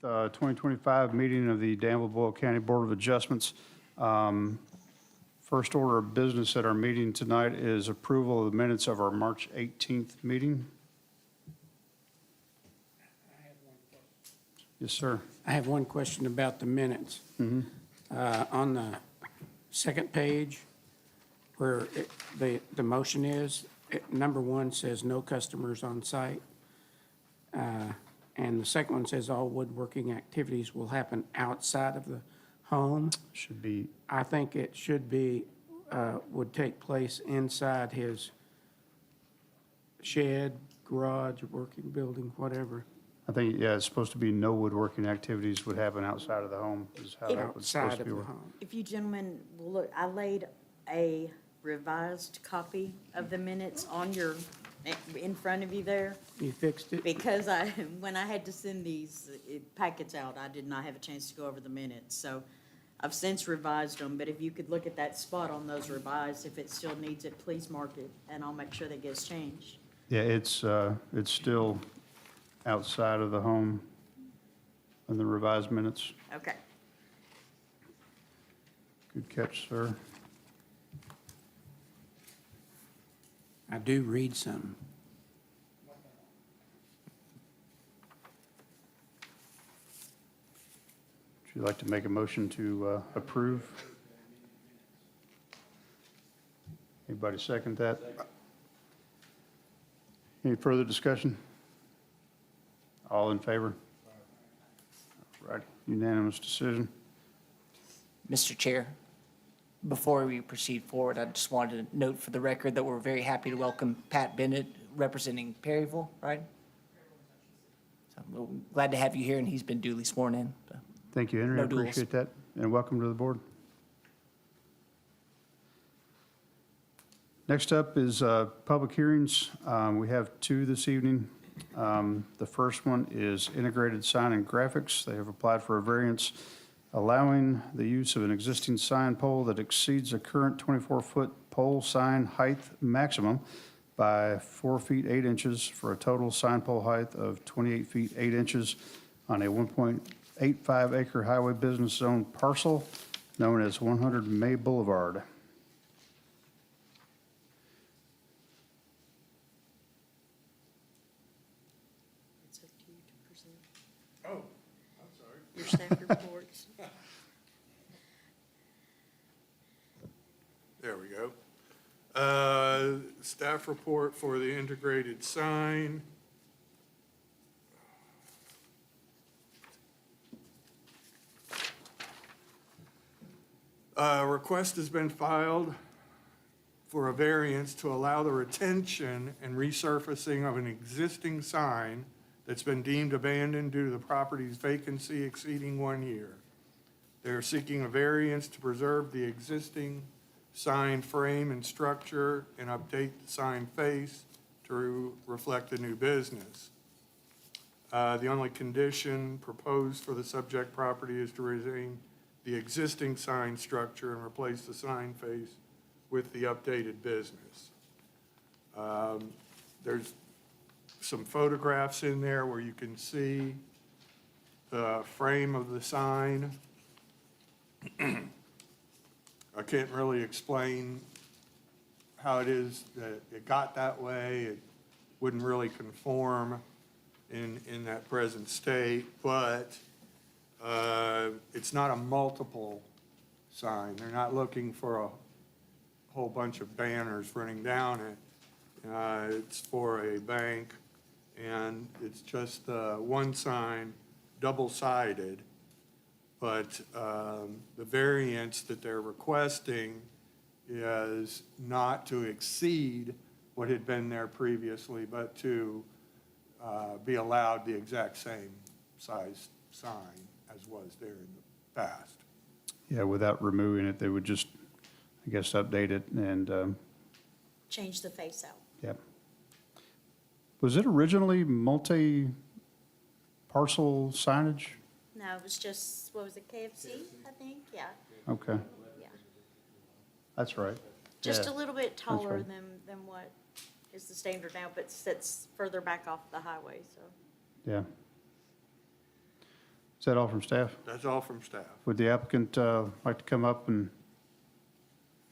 2025 meeting of the Danville-Boyle County Board of Adjustments. First order of business at our meeting tonight is approval of the minutes of our March 18th meeting. Yes, sir. I have one question about the minutes. On the second page, where the motion is, number one says no customers on site. And the second one says all woodworking activities will happen outside of the home. Should be, I think it should be, would take place inside his shed, garage, working building, whatever. I think, yeah, it's supposed to be no woodworking activities would happen outside of the home is how that was supposed Outside to of be. the home. If you gentlemen will look, I laid a revised copy of the minutes on your, in front of you there, You fixed it? because when I had to send these packets out, I did not have a chance to go over the minutes. So I've since revised them, but if you could look at that spot on those revised, if it still needs it, please mark it, and I'll make sure that gets changed. Yeah, it's still outside of the home in the revised minutes. Okay. Good catch, sir. I do read some. Would you like to make a motion to approve? Anybody second that? Any further discussion? All in favor? Right, unanimous decision. Mr. Chair, before we proceed forward, I just wanted to note for the record that we're very happy to welcome Pat Bennett representing Perryville, right? So we're glad to have you here, and he's been duly sworn in. So. Thank you, Henry. I No duels. appreciate that, and welcome to the board. Next up is public hearings. We have two this evening. The first one is Integrated Sign and Graphics. They have applied for a variance allowing the use of an existing sign pole that exceeds a current 24-foot pole sign height maximum by 4 feet 8 inches for a total sign pole height of 28 feet 8 inches on a 1.85 acre highway business zone parcel known as 100 May Boulevard. It's up to you to present Oh, I'm sorry. your staff reports. There we go. Staff report for the integrated sign. Request has been filed for a variance to allow the retention and resurfacing of an existing sign that's been deemed abandoned due to the property's vacancy exceeding 1 year. They're seeking a variance to preserve the existing sign frame and structure and update the sign face to reflect the new business. The only condition proposed for the subject property is to retain the existing sign structure and replace the sign face with the updated business. There's some photographs in there where you can see the frame of the sign. I can't really explain how it is that it got that way. It wouldn't really conform in that present state, but it's not a multiple sign. They're not looking for a whole bunch of banners running down it. It's for a bank, and it's just one sign, double-sided. But the variance that they're requesting is not to exceed what had been there previously, but to be allowed the exact same size sign as was there in the past. Yeah, without removing it, they would just, I guess, update it and, Change the face out. yeah. Was it originally multi-parcel signage? No, it was just, what was it, KFC, I think? Yeah, Okay, yeah. that's right. Just Yeah. a little bit taller right. than what is the standard now, but sits further back off the highway, so. Yeah. Is that all from staff? That's all from staff. Would the applicant like to come up and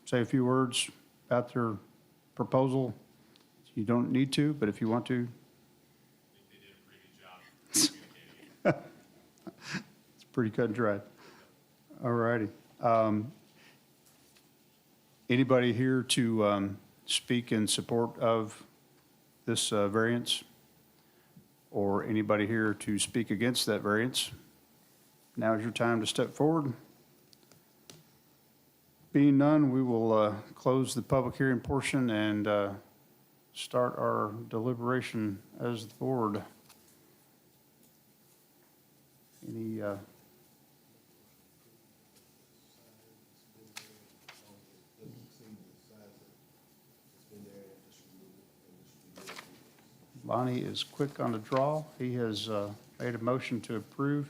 say a few words about their proposal? You don't need to, but if you want to. It's pretty cut and dried. All righty. Anybody here to speak in support of this variance? Or anybody here to speak against that variance? Now is your time to step forward. Being none, we will close the public hearing portion and start our deliberation as the board. Any, Lonnie is quick on the draw. He has made a motion to approve.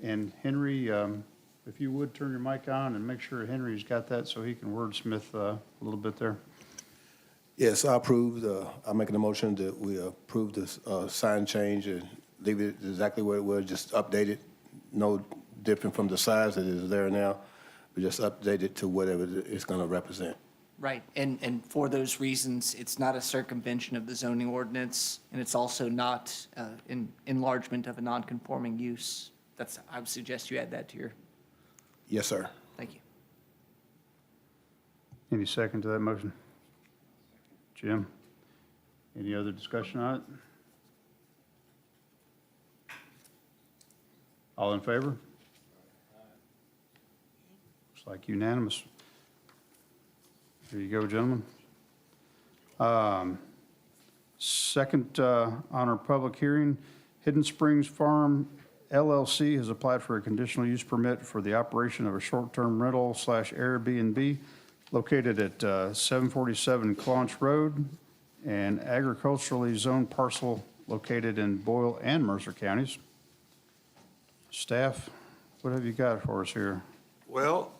And Henry, if you would turn your mic on and make sure Henry's got that so he can wordsmith a little bit there. Yes, I approve. I'm making a motion that we approve this sign change and leave it exactly where it was, just update it. No different from the size that is there now. We just update it to whatever it's going to represent. Right, and for those reasons, it's not a circumvention of the zoning ordinance, and it's also not an enlargement of a non-conforming use. I would suggest you add that to your, Yes, sir. thank you. Any second to that motion? Jim? Any other discussion on it? All in favor? Looks like unanimous. Here you go, gentlemen. Second on our public hearing, Hidden Springs Farm LLC has applied for a conditional use permit for the operation of a short-term rental / Airbnb located at 747 Claunch Road, and agriculturally zoned parcel located in Boyle and Mercer counties. Staff, what have you got for us here? Well,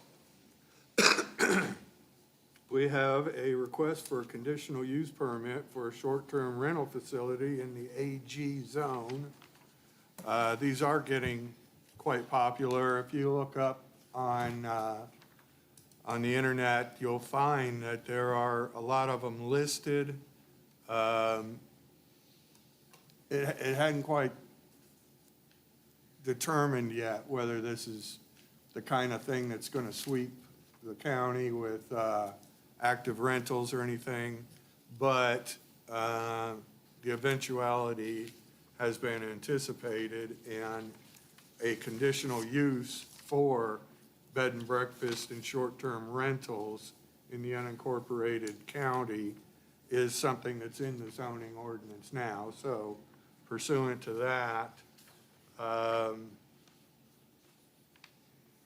we have a request for a conditional use permit for a short-term rental facility in the AG zone. These are getting quite popular. If you look up on the internet, you'll find that there are a lot of them listed. It hadn't quite determined yet whether this is the kind of thing that's going to sweep the county with active rentals or anything, but the eventuality has been anticipated, and a conditional use for bed and breakfast and short-term rentals in the unincorporated county is something that's in the zoning ordinance now. So pursuant to that,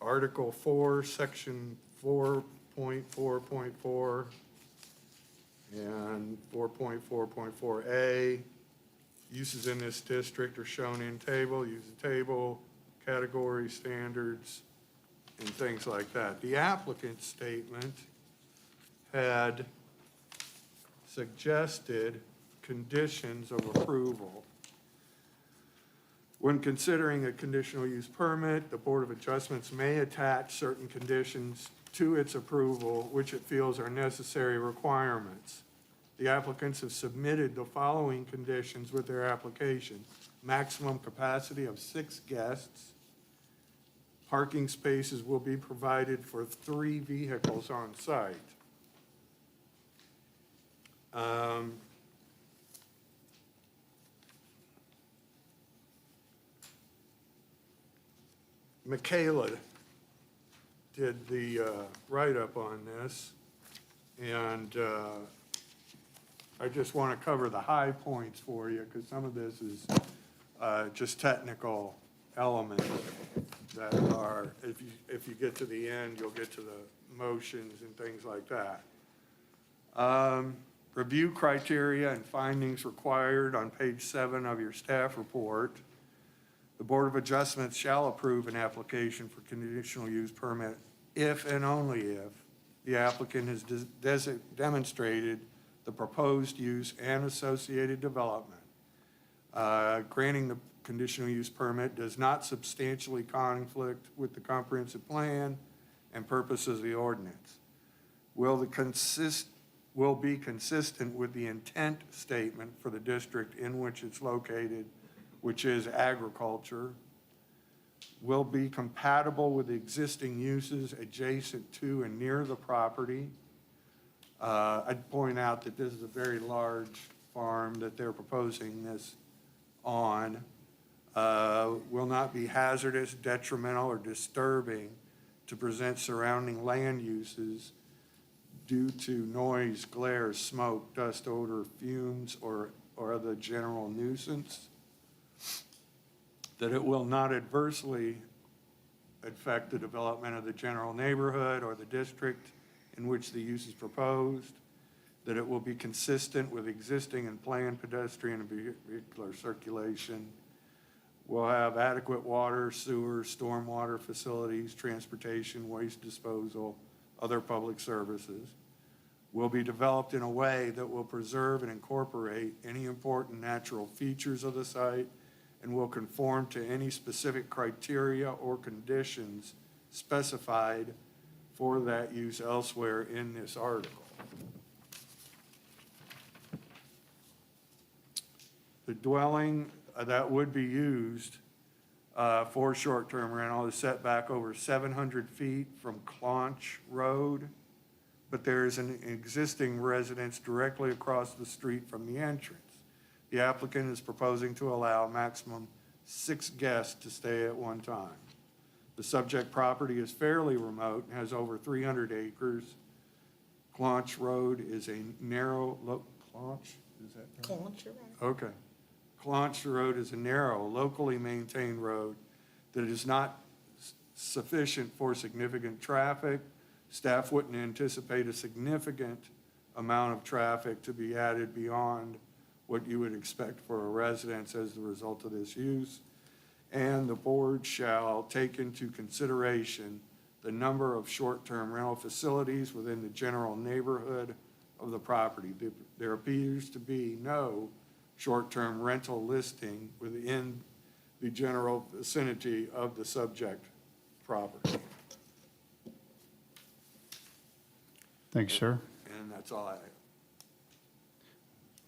Article 4, Section 4.4.4 and 4.4.4A, uses in this district are shown in table, use the table, category standards, and things like that. The applicant's statement had suggested conditions of approval. When considering a conditional use permit, the Board of Adjustments may attach certain conditions to its approval, which it feels are necessary requirements. The applicants have submitted the following conditions with their application: maximum capacity of 6 guests. Parking spaces will be provided for 3 vehicles on site. Michaela did the write-up on this, and I just want to cover the high points for you, because some of this is just technical elements that are, if you get to the end, you'll get to the motions and things like that. Review criteria and findings required on page 7 of your staff report. The Board of Adjustments shall approve an application for conditional use permit if and only if the applicant has demonstrated the proposed use and associated development. Granting the conditional use permit does not substantially conflict with the comprehensive plan and purposes of the ordinance. Will be consistent with the intent statement for the district in which it's located, which is agriculture. Will be compatible with existing uses adjacent to and near the property. I'd point out that this is a very large farm that they're proposing this on. Will not be hazardous, detrimental, or disturbing to present surrounding land uses due to noise, glare, smoke, dust, odor, fumes, or other general nuisance. That it will not adversely affect the development of the general neighborhood or the district in which the use is proposed. That it will be consistent with existing and planned pedestrian and vehicular circulation. Will have adequate water, sewer, stormwater facilities, transportation, waste disposal, other public services. Will be developed in a way that will preserve and incorporate any important natural features of the site and will conform to any specific criteria or conditions specified for that use elsewhere in this article. The dwelling that would be used for short-term rental is set back over 700 feet from Claunch Road, but there is an existing residence directly across the street from the entrance. The applicant is proposing to allow a maximum 6 guests to stay at one time. The subject property is fairly remote and has over 300 acres. Claunch Road is a narrow, Claunch, is that right? Claunch, you're right. Okay. Claunch Road is a narrow, locally maintained road that is not sufficient for significant traffic. Staff wouldn't anticipate a significant amount of traffic to be added beyond what you would expect for a residence as a result of this use. And the board shall take into consideration the number of short-term rental facilities within the general neighborhood of the property. There appears to be no short-term rental listing within the general vicinity of the subject property. Thanks, sir. And that's all I have.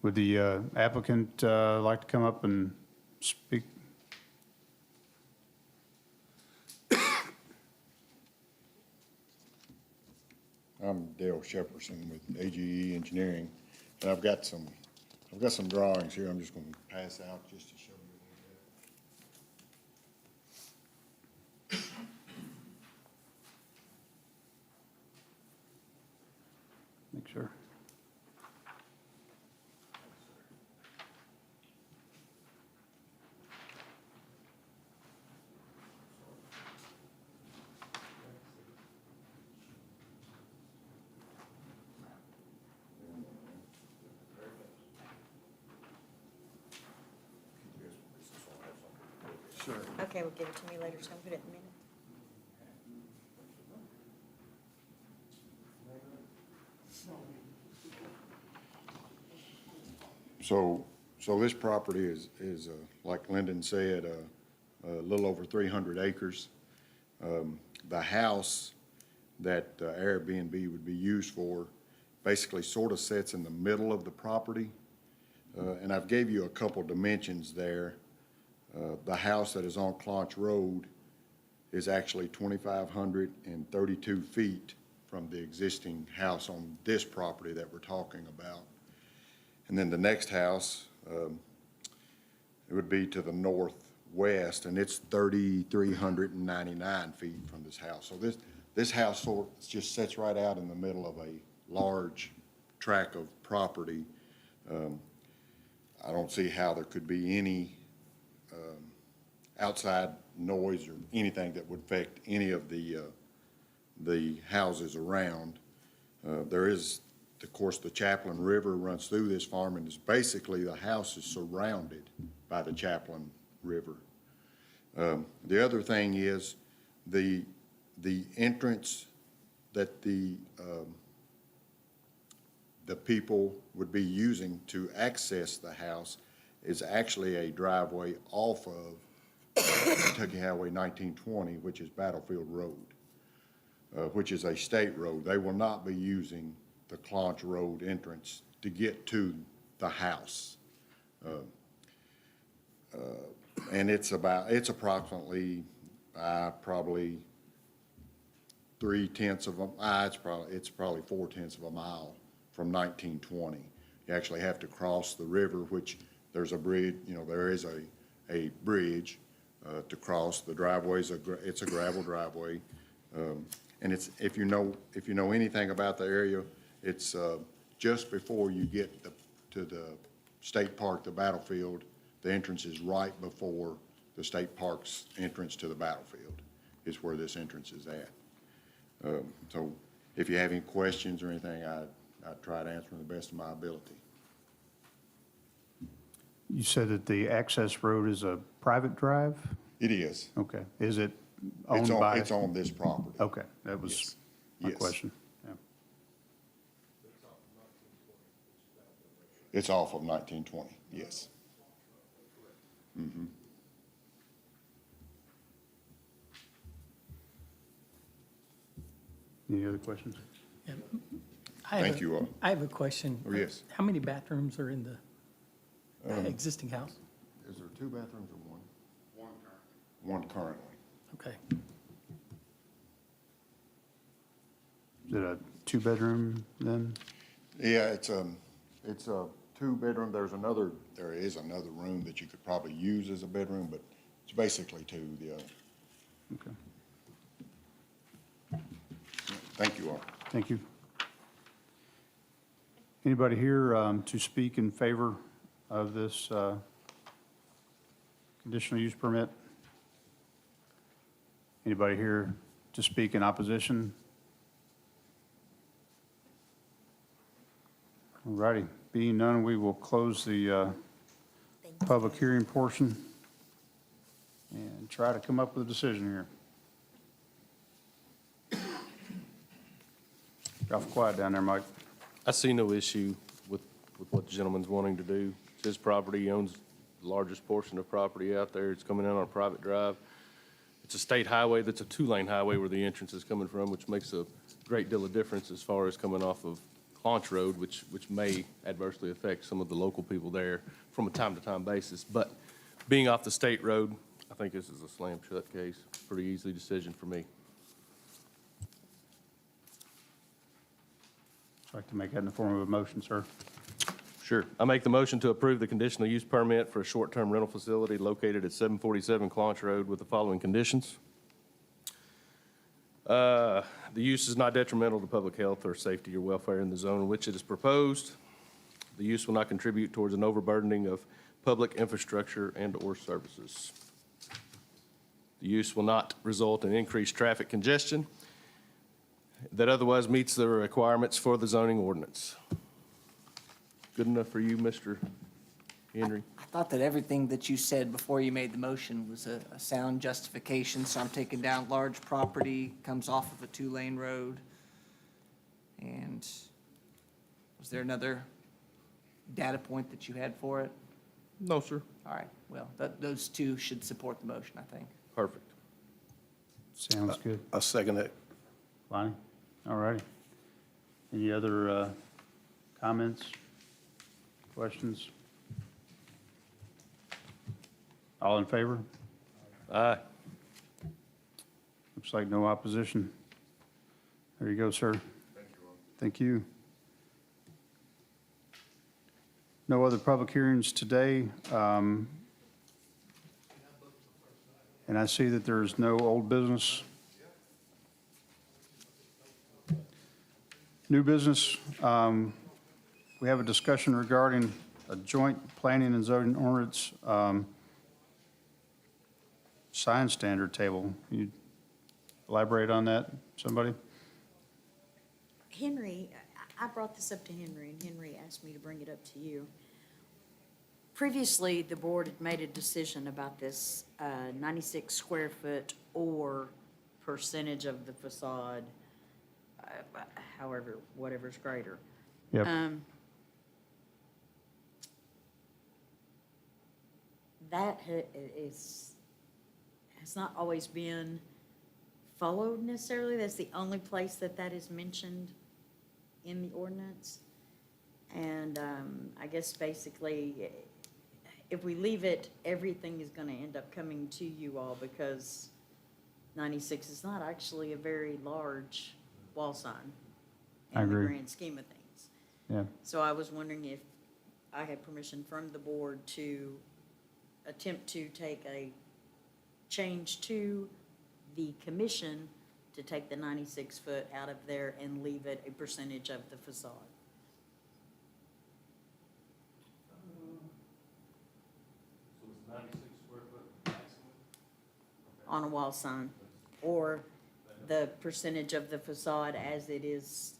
Would the applicant like to come up and speak? I'm Dale Shepperson with AGE Engineering, and I've got some drawings here I'm just going to pass out just to show you a little bit. Thanks, sir. Sure. Okay, well, give it to me later, so I'm put it in a minute. So this property is like Lyndon said, a little over 300 acres. The house that Airbnb would be used for basically sort of sits in the middle of the property. And I've gave you a couple dimensions there. The house that is on Claunch Road is actually 2,532 feet from the existing house on this property that we're talking about. And then the next house, it would be to the northwest, and it's 3,399 feet from this house. So this house sort of just sits right out in the middle of a large tract of property. I don't see how there could be any outside noise or anything that would affect any of the houses around. There is, of course, the Chaplain River runs through this farm, and it's basically the house is surrounded by the Chaplain River. The other thing is the entrance that the people would be using to access the house is actually a driveway off of Kentucky Highway 1920, which is Battlefield Road, which is a state road. They will not be using the Clonch Road entrance to get to the house. And it's approximately, probably 3/10 of it's probably 4/10 of a mile from 1920. You actually have to cross the river, which there's a bridge, there is a bridge to cross. The driveway's it's a gravel driveway. And it's, if you know anything about the area, it's just before you get to the state park, the battlefield. The entrance is right before the state park's entrance to the battlefield is where this entrance is at. So if you have any questions or anything, I'd try to answer them to the best of my ability. You said that the access road is a private drive? It is. Okay. Is it owned by? It's on this property. Okay, that was Yes. my Yes. question. Yeah. It's off of 1920, yes. Any other questions? Thank you all. I have a question. Oh, yes. How many bathrooms are in the existing house? Is there 2 bathrooms or one? One currently. Okay. Is it a 2-bedroom then? Yeah, it's a 2-bedroom. There is another room that you could probably use as a bedroom, but it's basically 2. Okay, Thank you all. thank you. Anybody here to speak in favor of this conditional use permit? Anybody here to speak in opposition? All righty, being none, we will close the public hearing portion and try to come up with a decision here. Awful quiet down there, Mike. I see no issue with what the gentleman's wanting to do. It's his property, he owns the largest portion of property out there. It's coming in on a private drive. It's a state highway that's a 2-lane highway where the entrance is coming from, which makes a great deal of difference as far as coming off of Clonch Road, which may adversely affect some of the local people there from a time-to-time basis. But being off the state road, I think this is a slam-shut case. Pretty easy decision for me. I'd like to make that in the form of a motion, sir. Sure. I make the motion to approve the conditional use permit for a short-term rental facility located at 747 Clonch Road with the following conditions. The use is not detrimental to public health or safety or welfare in the zone in which it is proposed. The use will not contribute towards an overburdening of public infrastructure and/or services. The use will not result in increased traffic congestion that otherwise meets the requirements for the zoning ordinance. Good enough for you, Mr. Henry? I thought that everything that you said before you made the motion was a sound justification, so I'm taking down large property, comes off of a 2-lane road. And was there another data point that you had for it? No, sir. All right, well, those 2 should support the motion, I think. Perfect. Sounds good. I second that. Lonnie? All righty. Any other comments, questions? All in favor? Aye. Looks like no opposition. There you go, sir. Thank you. No other public hearings today. And I see that there's no old business. New business, we have a discussion regarding a joint planning and zoning ordinance sign standard table. Can you elaborate on that, somebody? Henry, I brought this up to Henry, and Henry asked me to bring it up to you. Previously, the board had made a decision about this 96 square foot or percentage of the facade, however, whatever's greater. Yep. that has not always been followed necessarily. That's the only place that that is mentioned in the ordinance. And I guess basically, if we leave it, everything is gonna end up coming to you all because 96 is not actually a very large wall sign I in the agree. grand scheme of things. Yeah. So I was wondering if I had permission from the board to attempt to take a change to the commission to take the 96-foot out of there and leave it a percentage of the facade. So it's 96 square foot maximum? On a wall sign, or the percentage of the facade as it is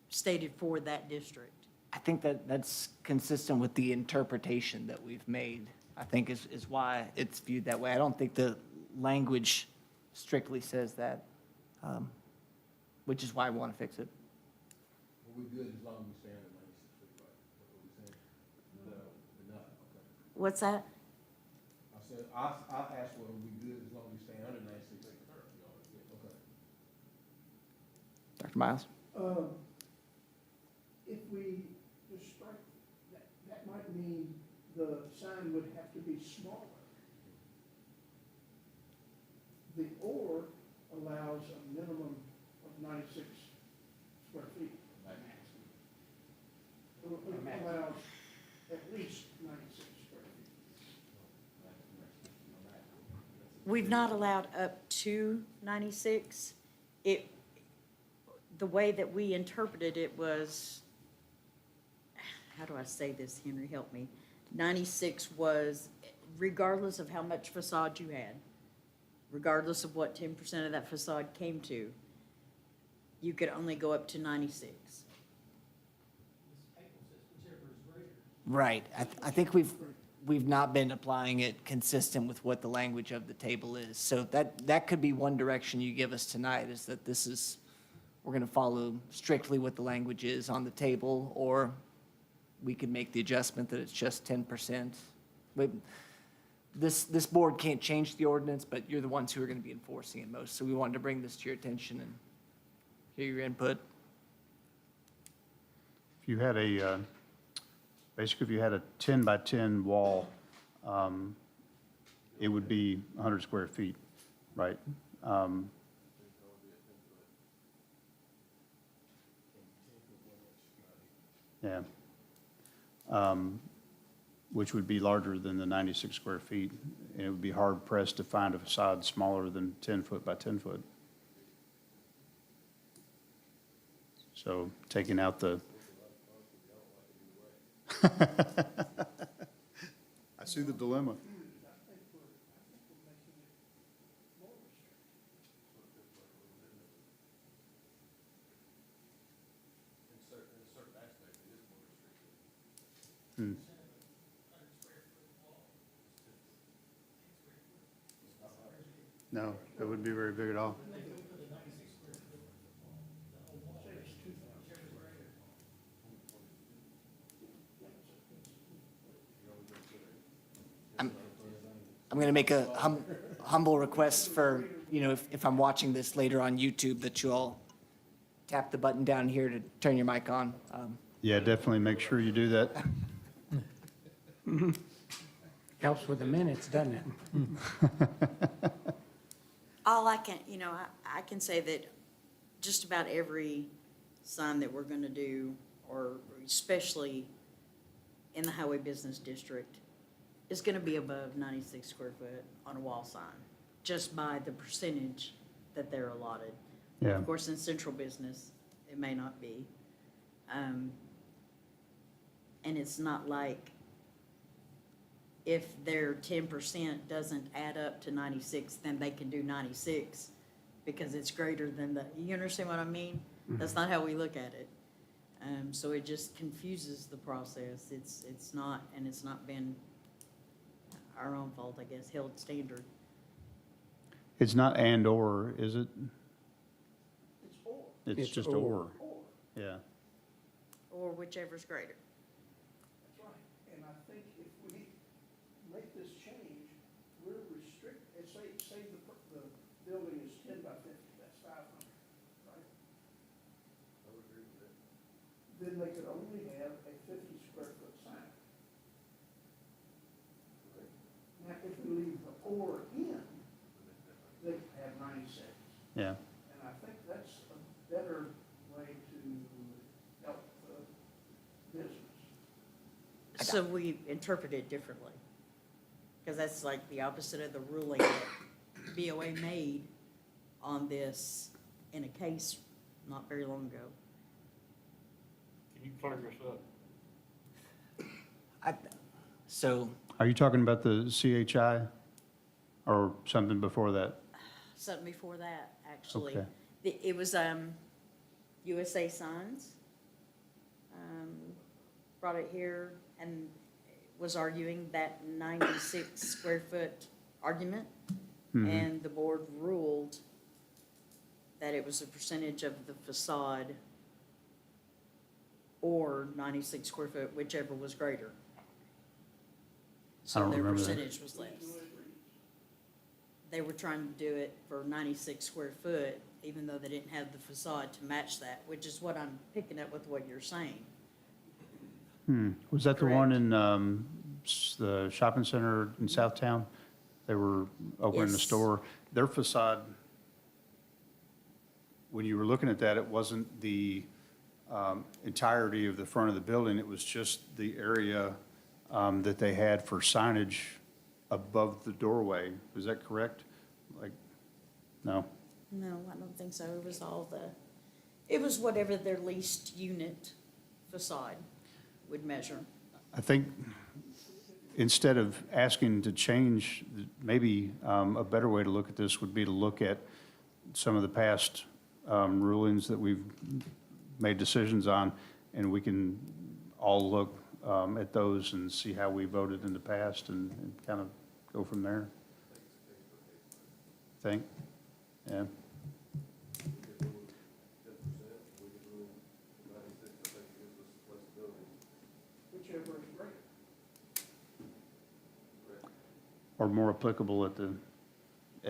stated for that district. I think that that's consistent with the interpretation that we've made, I think is why it's viewed that way. I don't think the language strictly says that, which is why I want to fix it. We good as long as we stay under 96 feet, right? That's what we're saying? No, we're not, okay. What's that? I said, I'll ask whether we good as long as we stay under 96 feet. Okay. Dr. Miles? If we just strike, that might mean the sign would have to be smaller. The or allows a minimum of 96 square feet. It allows at least 96 square feet. We've not allowed up to 96. The way that we interpreted it was, how do I say this, Henry, help me? 96 was regardless of how much facade you had, regardless of what 10% of that facade came to, you could only go up to 96. Right. I think we've not been applying it consistent with what the language of the table is. So that could be one direction you give us tonight, is that this is, we're going to follow strictly what the language is on the table, or we could make the adjustment that it's just 10%. But this board can't change the ordinance, but you're the ones who are going to be enforcing it most. So we wanted to bring this to your attention and hear your input. If you had basically if you had a 10 by 10 wall, it would be 100 square feet, right? Yeah. Which would be larger than the 96 square feet. And it would be hard pressed to find a facade smaller than 10 foot by 10 foot. So taking out the. I see the dilemma. No, that wouldn't be very big at all. I'm going to make a humble request for, if I'm watching this later on YouTube, that you all tap the button down here to turn your mic on. Yeah, definitely make sure you do that. Helps with the minutes, doesn't it? All I can, I can say that just about every sign that we're gonna do, or especially in the highway business district, is gonna be above 96 square foot on a wall sign, just by the percentage that they're allotted. Yeah. Of course, in central business, it may not be. And it's not like if their 10% doesn't add up to 96, then they can do 96 because it's greater than you understand what I mean? That's not how we look at it. So it just confuses the process. It's not, and it's not been our own fault, I guess, held standard. It's not and or, is it? It's or. It's It's just or. or. Or, Yeah. Or whichever's greater. that's right. And I think if we make this change, we're say the building is 10 by 50, that's 500, right? Then they could only have a 50 square foot sign. Now, if we leave the or in, they could have 96. Yeah. And I think that's a better way to help the business. So we interpret it differently. Because that's like the opposite of the ruling that BOA made on this in a case not very long ago. Can you clear this up? So Are you talking about the CHI or something before that? Something before that, actually. Okay. It was, USA Signs, brought it here and was arguing that 96 square foot argument. And the board ruled that it was a percentage of the facade or 96 square foot, whichever was greater. I So don't their remember that. percentage was less. They were trying to do it for 96 square foot, even though they didn't have the facade to match that, which is what I'm picking up with what you're saying. Was that the one Correct. in the shopping center in Southtown? They were opening the Yes. store. Their facade, when you were looking at that, it wasn't the entirety of the front of the building. It was just the area that they had for signage above the doorway. Is that correct? Like, no? No, I don't think so. It was whatever their leased unit facade would measure. I think instead of asking to change, maybe a better way to look at this would be to look at some of the past rulings that we've made decisions on, and we can all look at those and see how we voted in the past and kind of go from there. Think? Yeah. Whichever is greater. Or more applicable at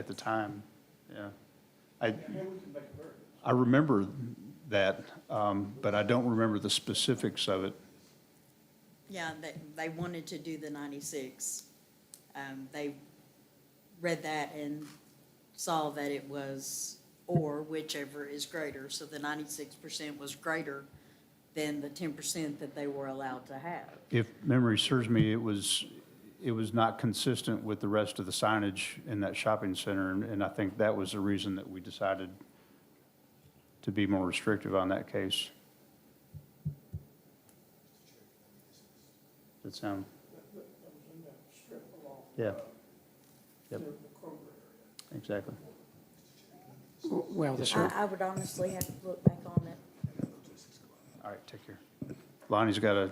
the time, yeah. And we can make a variance. I remember that, but I don't remember the specifics of it. Yeah, they wanted to do the 96. They read that and saw that it was or whichever is greater. So the 96% was greater than the 10% that they were allowed to have. If memory serves me, it was not consistent with the rest of the signage in that shopping center, and I think that was the reason that we decided to be more restrictive on that case. Does that sound? That was in that strip along. Yeah. Yep, The Kroger area. exactly. Well, Yes, sir. I would honestly have to look back on it. All right, take care. Lonnie's got to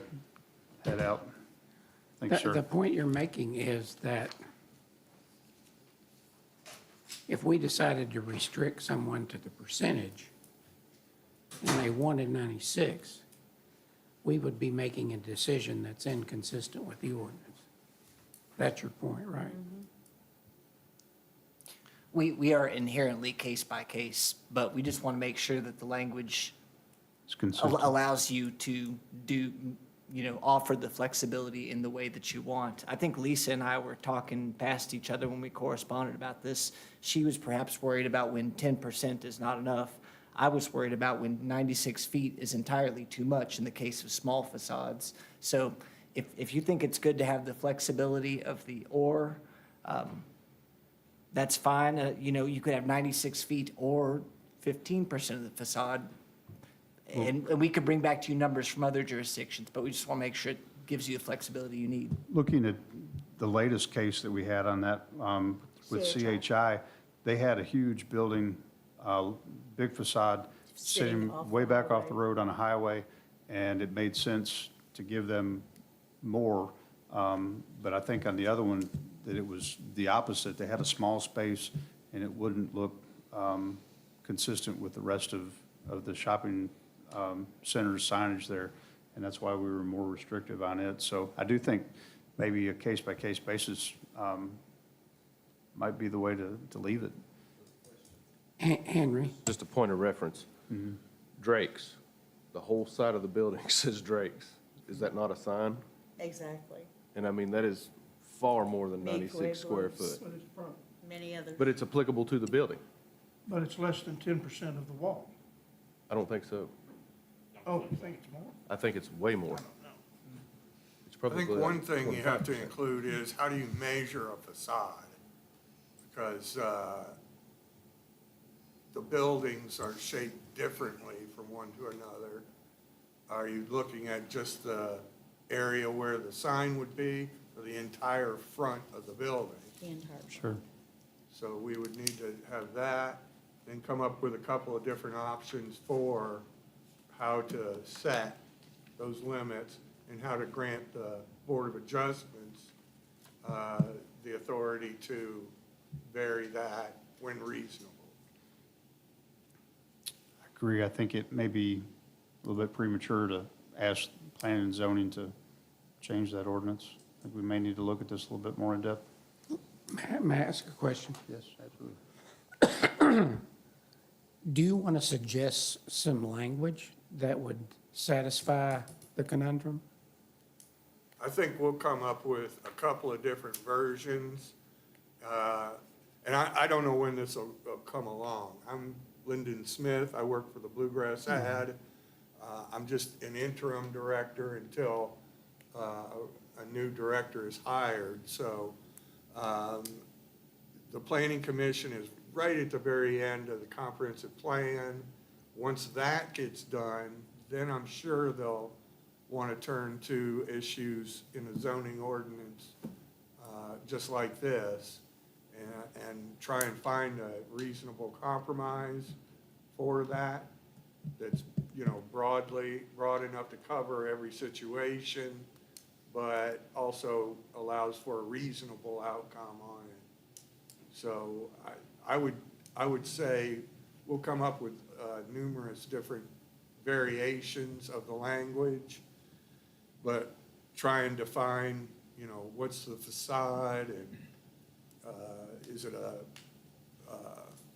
head out. Thanks, the sir. point you're making is that if we decided to restrict someone to the percentage and they wanted 96, we would be making a decision that's inconsistent with the ordinance. That's your point, right? we are inherently case by case, but we just want to make sure that the language It's consistent. allows you to do, offer the flexibility in the way that you want. I think Lisa and I were talking past each other when we corresponded about this. She was perhaps worried about when 10% is not enough. I was worried about when 96 feet is entirely too much in the case of small facades. So if you think it's good to have the flexibility of the or, that's fine. You could have 96 feet or 15% of the facade. And we could bring back to you numbers from other jurisdictions, but we just want to make sure it gives you the flexibility you need. Looking at the latest case that we had on that with CHI, they had a huge building, big facade, Sitting sitting off way the back off highway. the road on a highway, and it made sense to give them more. But I think on the other one, that it was the opposite. They had a small space, and it wouldn't look consistent with the rest of the shopping center's signage there, and that's why we were more restrictive on it. So I do think maybe a case-by-case basis might be the way to leave it. Henry, Just a point of reference. Drake's, the whole side of the building says Drake's. Is that not a sign? Exactly. And I mean, that is far more than Me 96 square Pueblos. foot. But it's front, Many others. But it's applicable to the building. but it's less than 10% of the wall. I don't think so. Oh, you think it's more? I think it's way more. It's I probably think one thing you have to 25%. include is how do you measure a facade? Because the buildings are shaped differently from one to another. Are you looking at just the area where the sign would be, or the entire front of the building? The entire. Sure. So we would need to have that, then come up with a couple of different options for how to set those limits and how to grant the Board of Adjustments the authority to vary that when reasonable. I agree. I think it may be a little bit premature to ask planning and zoning to change that ordinance. I think we may need to look at this a little bit more in depth. may I ask a question? Yes, absolutely. Do you want to suggest some language that would satisfy the conundrum? I think we'll come up with a couple of different versions. And I don't know when this will come along. I'm Lyndon Smith. I work for the Bluegrass Ad. I'm just an interim director until a new director is hired. So the Planning Commission is right at the very end of the comprehensive plan. Once that gets done, then I'm sure they'll want to turn to issues in a zoning ordinance, just like this, and try and find a reasonable compromise for that, that's, you know, broad enough to cover every situation, but also allows for a reasonable outcome on it. So I would say we'll come up with numerous different variations of the language, but try and define, you know, what's the facade, and is it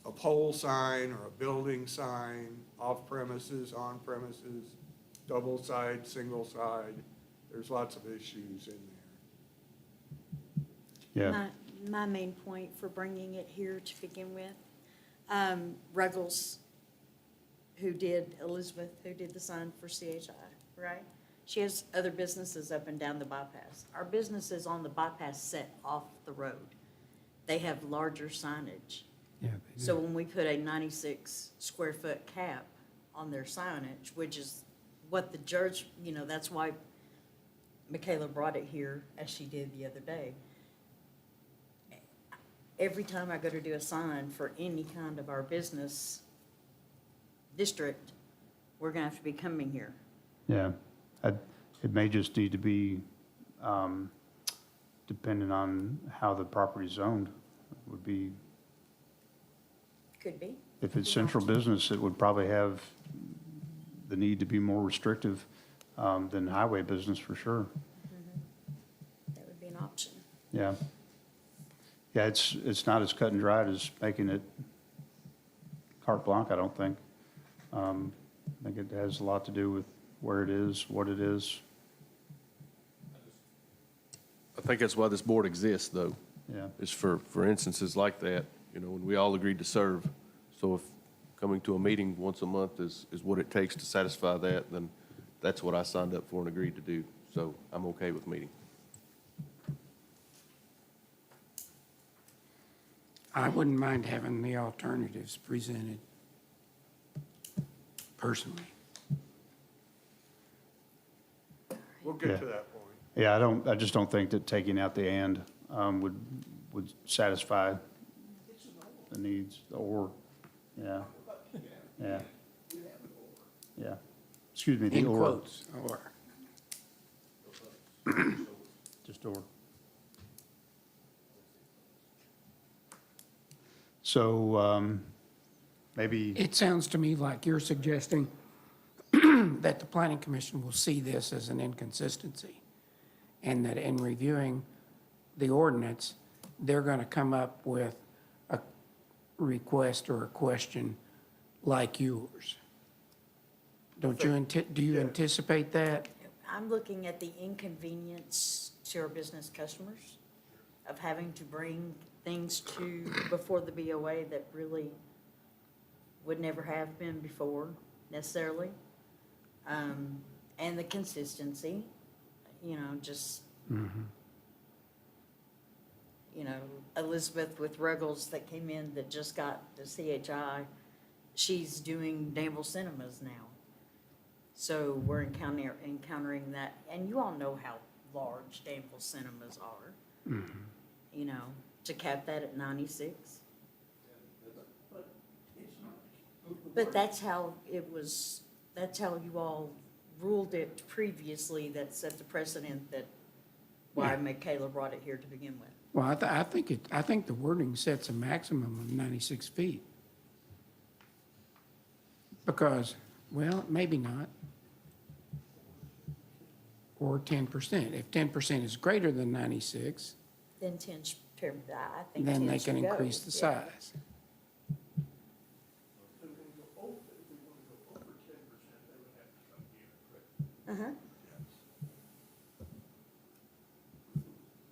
a pole sign or a building sign, off premises, on premises, double side, single side? There's lots of issues in there. Yeah. My main point for bringing it here to begin with, Ruggles, Elizabeth, who did the sign for CHI, right? She has other businesses up and down the bypass. Our businesses on the bypass set off the road. They have larger signage. Yeah. So when we put a 96 square foot cap on their signage, which is what the judge, you know, that's why Michaela brought it here as she did the other day. Every time I go to do a sign for any kind of our business district, we're gonna have to be coming here. Yeah. It may just need to be dependent on how the property's owned. Would be, Could be. if it's central business, it would probably have the need to be more restrictive than highway business for sure. That would be an option. Yeah. Yeah, it's not as cut and dried as making it carte blanche, I don't think. I think it has a lot to do with where it is, what it is. I think that's why this board exists, though, Yeah. is for instances like that, you know, when we all agreed to serve. So if coming to a meeting once a month is what it takes to satisfy that, then that's what I signed up for and agreed to do. So I'm okay with meeting. I wouldn't mind having the alternatives presented personally. We'll get Yeah. to that point. Yeah, I just don't think that taking out the and would satisfy the needs, or, yeah. Yeah. Yeah. Excuse me, the In or. quotes, or. Just or. So, maybe, It sounds to me like you're suggesting that the planning commission will see this as an inconsistency and that in reviewing the ordinance, they're going to come up with a request or a question like yours. Don't you, do you anticipate that? I'm looking at the inconvenience to our business customers of having to bring things before the BOA that really would never have been before necessarily. And the consistency, just, Elizabeth with Ruggles that came in that just got the CHI, she's doing Danville Cinemas now. So we're encountering that, and you all know how large Danville Cinemas are. To cap that at 96. But that's how it was, that's how you all ruled it previously, that set the precedent that why Michaela brought it here to begin with. Well, I think the wording sets a maximum of 96 feet. Because, well, maybe not. Or 10%. If 10% is greater than 96, Then 10, I think 10 then they should can go, increase the yeah. size. If we want to go over 10%, they would have to come here, correct? Uh-huh.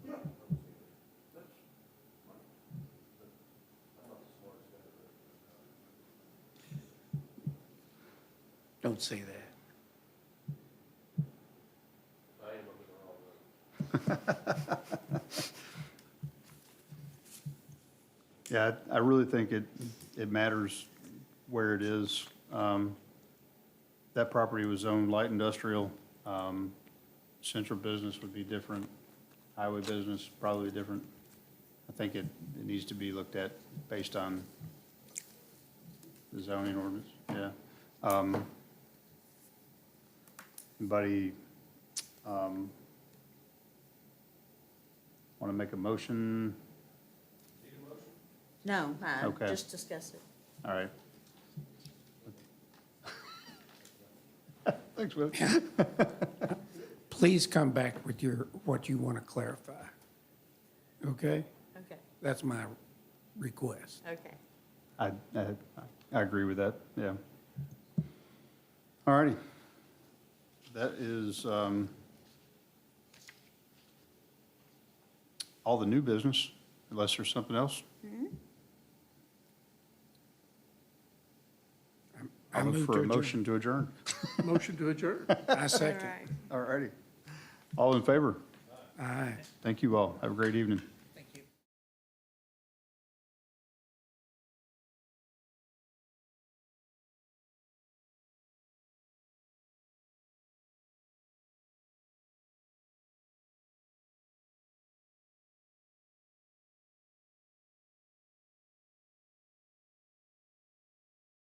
Yeah. That's Don't say that. Yeah, I really think it matters where it is. That property was zoned light industrial. Central business would be different. Highway business, probably different. I think it needs to be looked at based on the zoning ordinance, yeah. Anybody want to make a motion? No, Okay. just discuss it. All right. Thanks, Will. Please come back with what you want to clarify. Okay? Okay, That's my request. okay. I agree with that, yeah. All righty. That is all the new business, unless there's something else. I I'll look move for to a adjourn. motion to adjourn. Motion to adjourn. I second. All right. All righty. All in favor? Aye. Thank you all. Have a great evening.